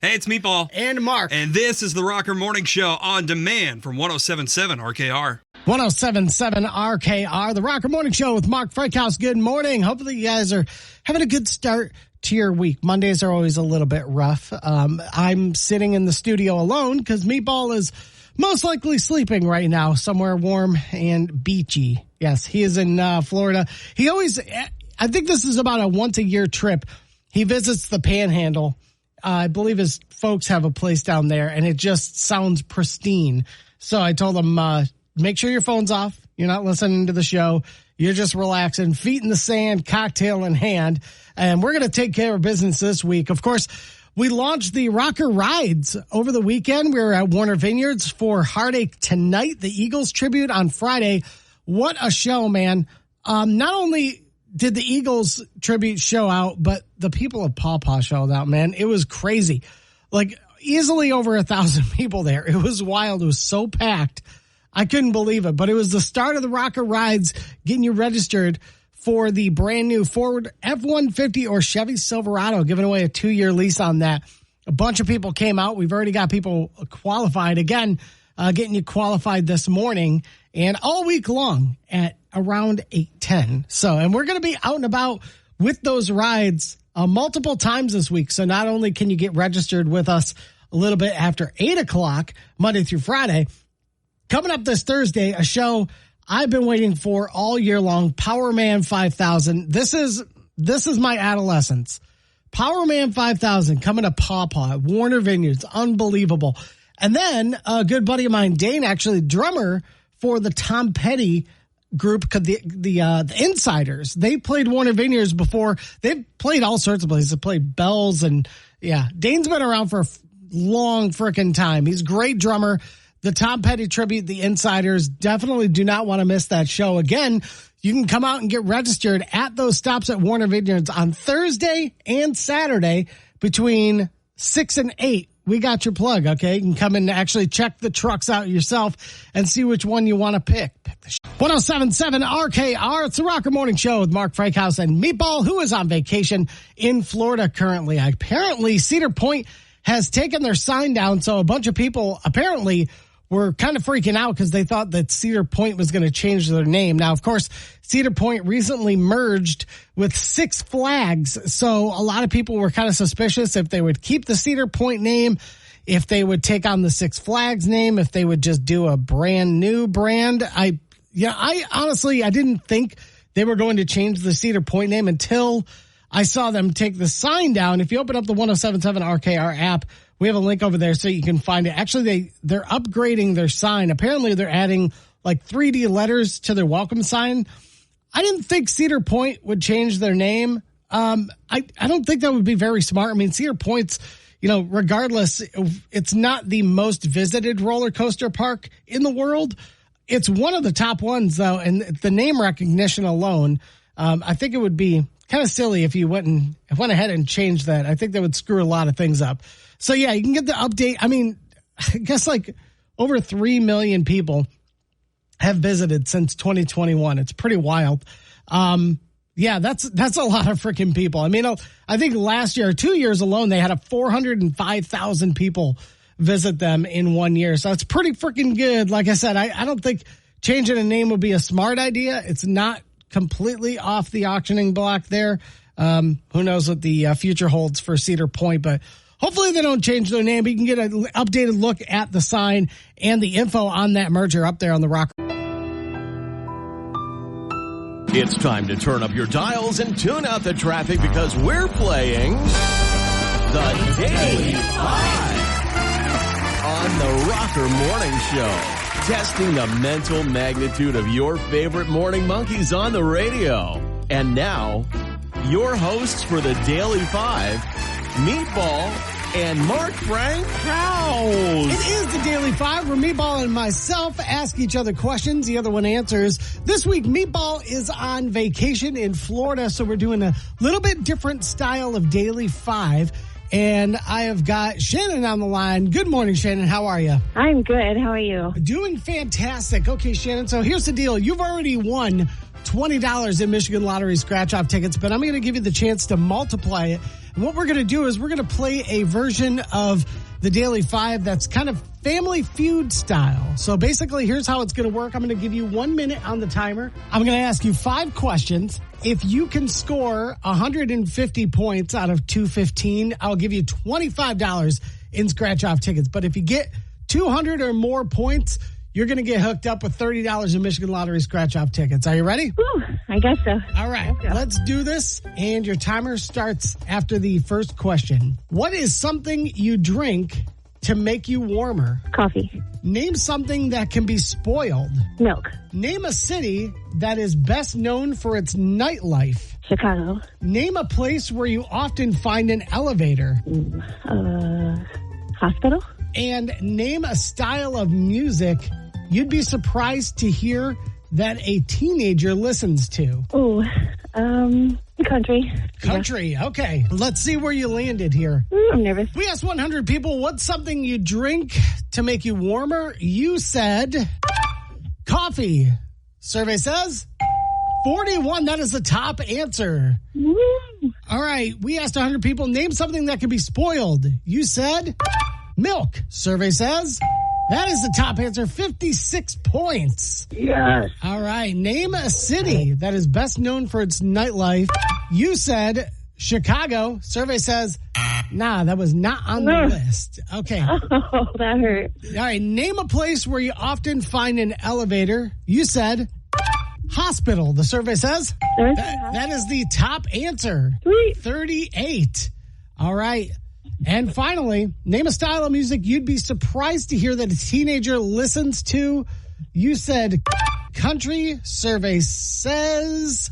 Hey, it's Meatball. And Mark. And this is the Rocker Morning Show on demand from 107.7 RKR. 107.7 RKR, the Rocker Morning Show with Mark Freckhouse. Good morning. Hopefully you guys are having a good start to your week. Mondays are always a little bit rough. I'm sitting in the studio alone because Meatball is most likely sleeping right now somewhere warm and beachy. Yes, he is in Florida. I think this is about a once-a-year trip. He visits the Panhandle. I believe his folks have a place down there, and it just sounds pristine. So I told him, make sure your phone's off. You're not listening to the show. You're just relaxing, feet in the sand, cocktail in hand. And we're going to take care of business this week. Of course, we launched the Rocker Rides over the weekend. We were at Warner Vineyards for Heartache Tonight, the Eagles tribute on Friday. What a show, man. Not only did the Eagles tribute show out, but the people of Paw Paw showed out, man. It was crazy. Like, easily over 1,000 people there. It was wild. It was so packed. I couldn't believe it. But it was the start of the Rocker Rides, getting you registered for the brand new Ford F-150 or Chevy Silverado, giving away a 2-year lease on that. A bunch of people came out. We've already got people qualified. Again, getting you qualified this morning and all week long at around 8:10. So, and we're going to be out and about with those rides multiple times this week. So not only can you get registered with us a little bit after 8 o'clock, Monday through Friday, coming up this Thursday, a show I've been waiting for all year long, Power Man 5000. This is my adolescence. Power Man 5000 coming to Paw Paw at Warner Vineyards. Unbelievable. And then a good buddy of mine, Dane, actually drummer for the Tom Petty group, the Insiders. They played Warner Vineyards before. They've played all sorts of places. They played Bells, and yeah, Dane's been around for a long freaking time. He's a great drummer. The Tom Petty tribute, the Insiders, definitely do not want to miss that show. Again, you can come out and get registered at those stops at Warner Vineyards on Thursday and Saturday between 6 and 8. We got your plug, okay? You can come in and actually check the trucks out yourself and see which one you want to pick. 107.7 RKR, it's the Rocker Morning Show with Mark Freckhouse and Meatball, who is on vacation in Florida currently. Apparently, Cedar Point has taken their sign down, so a bunch of people apparently were kind of freaking out because they thought that Cedar Point was going to change their name. Now, of course, Cedar Point recently merged with Six Flags, so a lot of people were kind of suspicious if they would keep the Cedar Point name, if they would take on the Six Flags name, if they would just do a brand new brand. I honestly, I didn't think they were going to change the Cedar Point name until I saw them take the sign down. If you open up the 107.7 RKR app, we have a link over there so you can find it. Actually, they're upgrading their sign. Apparently, they're adding like 3D letters to their welcome sign. I didn't think Cedar Point would change their name. I don't think that would be very smart. I mean, Cedar Point's, regardless, it's not the most visited roller coaster park in the world. It's one of the top ones, though, and the name recognition alone, I think it would be kind of silly if you went ahead and changed that. I think that would screw a lot of things up. So, yeah, you can get the update. I mean, I guess like over 3 million people have visited since 2021. It's pretty wild. Yeah, that's a lot of freaking people. I mean, I think last year, 2 years alone, they had 405,000 people visit them in 1 year. So it's pretty freaking good. Like I said, I don't think changing a name would be a smart idea. It's not completely off the auctioning block there. Who knows what the future holds for Cedar Point, but hopefully they don't change their name. But you can get an updated look at the sign and the info on that merger up there on the Rocker. It's time to turn up your dials and tune out the traffic because we're playing the Daily 5 on the Rocker Morning Show. Testing the mental magnitude of your favorite morning monkeys on the radio. And now, your hosts for the Daily 5, Meatball and Mark Freckhouse. It is the Daily 5 where Meatball and myself ask each other questions. The other one answers. This week, Meatball is on vacation in Florida, so we're doing a little bit different style of Daily 5. And I have got Shannon on the line. Good morning, Shannon. How are you? I'm good. How are you? Doing fantastic. Okay, Shannon, so here's the deal. You've already won $20 in Michigan Lottery scratch-off tickets, but I'm going to give you the chance to multiply it And what we're going to do is we're going to play a version of the Daily Five that's kind of Family Feud style. So basically, here's how it's going to work. I'm going to give you 1 minute on the timer. I'm going to ask you 5 questions. If you can score 150 points out of 215, I'll give you $25 in scratch-off tickets. But if you get 200 or more points, you're going to get hooked up with $30 in Michigan Lottery scratch-off tickets. Are you ready? Ooh, I guess so. All right, let's do this. And your timer starts after the first question. What is something you drink to make you warmer? Coffee. Name something that can be spoiled. Milk. Name a city that is best known for its nightlife. Chicago. Name a place where you often find an elevator. Hospital. And name a style of music you'd be surprised to hear that a teenager listens to. Ooh, country. Country, okay. Let's see where you landed here. I'm nervous. We asked 100 people, what's something you drink to make you warmer? You said coffee. Survey says 41. That is the top answer. Woo. All right. We asked 100 people, name something that can be spoiled. You said milk. Survey says that is the top answer. 56 points. Yes. All right. Name a city that is best known for its nightlife. You said Chicago. Survey says, nah, that was not on the list. Okay. All Oh, that hurt. right. Name a place where you often find an elevator. You said hospital. The survey says that is the top answer. Sweet. 38. All right. And finally, name a style of music you'd be surprised to hear that a teenager listens to. You said country. Survey says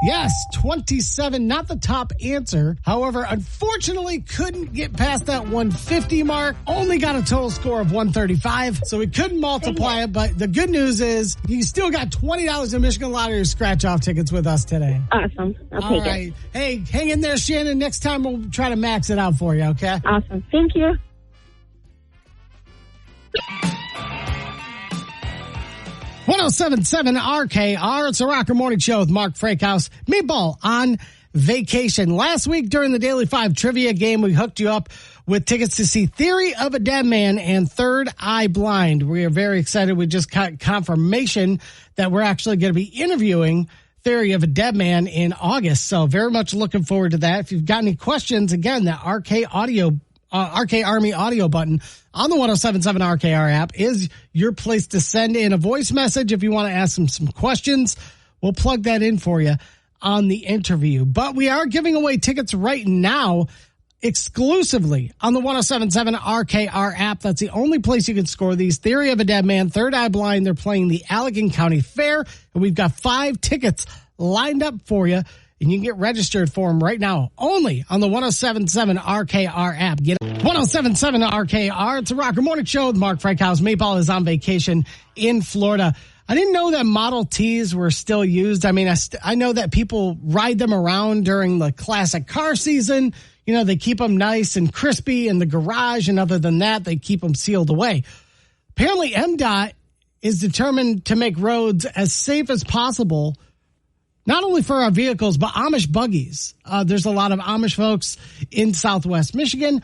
yes, 27, not the top answer. However, unfortunately, couldn't get past that 150 mark. Only got a total score of 135, so we couldn't multiply it. But the good news is you still got $20 in Michigan Lottery scratch-off tickets with us today. Awesome. I'll All take right. it. Hey, hang in there, Shannon. Next time we'll try to max it out for you, okay? Awesome. Thank you. 1077 RKR. It's a Rocker Morning Show with Mark Frakehouse. Meatball on vacation. Last week during the Daily Five trivia game, we hooked you up with tickets to see Theory of a Dead Man and Third Eye Blind. We are very excited. We just got confirmation that we're actually going to be interviewing Theory of a Dead Man in August. So very much looking forward to that. If you've got any questions, again, that RK Army audio button on the 1077 RKR app is your place to send in a voice message. If you want to ask them some questions, we'll plug that in for you on the interview. But we are giving away tickets right now exclusively on the 1077 RKR app. That's the only place you can score these. Theory of a Dead Man, Third Eye Blind. They're playing the Allegan County Fair, and we've got 5 tickets lined up for you. And you can get registered for them right now only on the 1077 RKR app. Get it. 1077 RKR. It's a Rocker Morning Show with Mark Frakehouse. Mayball is on vacation in Florida. I didn't know that Model Ts were still used. I mean, I know that people ride them around during the classic car season. You know, they keep them nice and crispy in the garage. And other than that, they keep them sealed away. Apparently, MDOT is determined to make roads as safe as possible, not only for our vehicles, but Amish buggies. There's a lot of Amish folks in Southwest Michigan.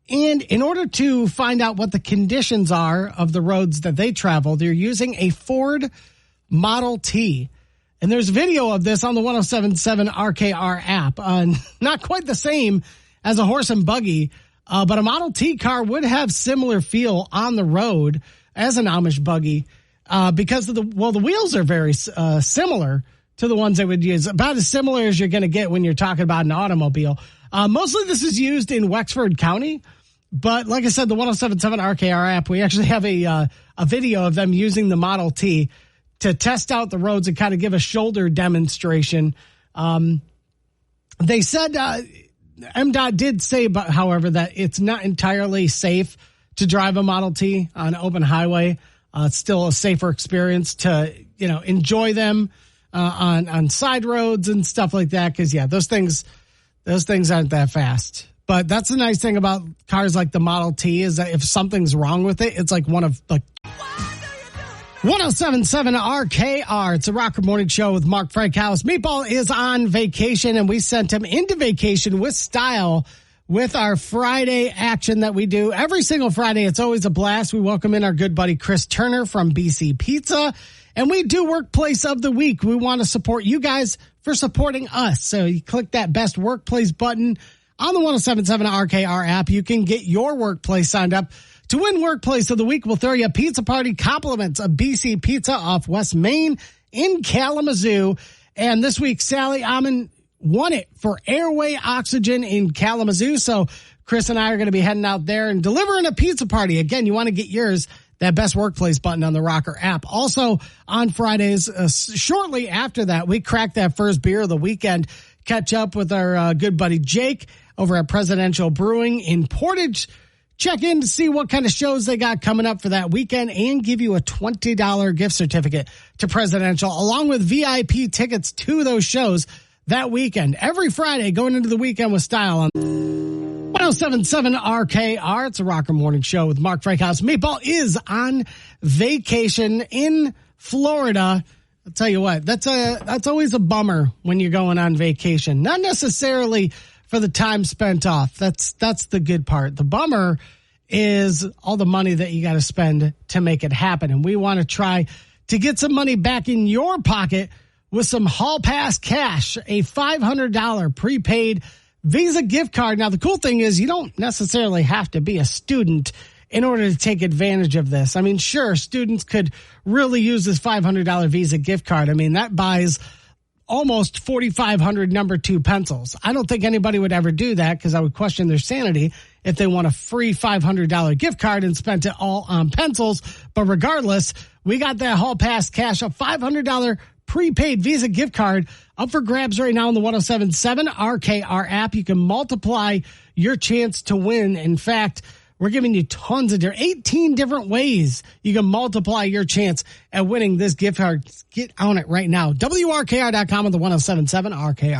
And in order to find out what the conditions are of the roads that they travel, they're using a Ford Model T. And there's video of this on the 1077 RKR app. Not quite the same as a horse and buggy, but a Model T car would have similar feel on the road as an Amish buggy because of the wheels are very similar to the ones they would use, about as similar as you're going to get when you're talking about an automobile. Mostly this is used in Wexford County, but like I said, the 1077 RKR app, we actually have a video of them using the Model T to test out the roads and kind of give a shoulder demonstration. They said, MDOT did say, but however, that it's not entirely safe to drive a Model T on an open highway. It's still a safer experience to, enjoy them on side roads and stuff like that. Cause yeah, those things aren't that fast, but that's the nice thing about cars like the Model T is that if something's wrong with it, it's like one of like 1077 RKR. It's a Rocker Morning Show with Mark Frankhouse. Meatball is on vacation, and we sent him into vacation with style with our Friday action that we do every single Friday. It's always a blast. We welcome in our good buddy Chris Turner from BC Pizza, and we do Workplace of the Week. We want to support you guys for supporting us. So you click that Best Workplace button on the 1077 RKR app. You can get your workplace signed up to win Workplace of the Week. We'll throw you a pizza party, compliments of BC Pizza off West Main in Kalamazoo. And this week, Sally Amon won it for Airway Oxygen in Kalamazoo. So Chris and I are going to be heading out there and delivering a pizza party. Again, you want to get yours, that Best Workplace button on the Rocker app. Also on Fridays, shortly after that, we crack that first beer of the weekend, catch up with our good buddy Jake over at Presidential Brewing in Portage. Check in to see what kind of shows they got coming up for that weekend and give you a $20 gift certificate to Presidential, along with VIP tickets to those shows that weekend. Every Friday, going into the weekend with style on 1077 RKR. It's a Rocker Morning Show with Mark Frankhouse. Meatball is on vacation in Florida. I'll tell you what, that's always a bummer when you're going on vacation. Not necessarily for the time spent off. That's the good part. The bummer is all the money that you got to spend to make it happen. And we want to try to get some money back in your pocket with some Hall Pass cash, a $500 prepaid Visa gift card. Now, the cool thing is you don't necessarily have to be a student in order to take advantage of this. I mean, sure, students could really use this $500 Visa gift card. I mean, that buys almost 4,500 number 2 pencils. I don't think anybody would ever do that because I would question their sanity if they want a free $500 gift card and spent it all on pencils. But regardless, we got that Hall Pass cash, a $500 prepaid Visa gift card up for grabs right now on the 1077 RKR app. You can multiply your chance to win. In fact, we're giving you tons of 18 different ways you can multiply your chance at winning this gift card. Get on it right now. WRKR.com on the 1077 RKR.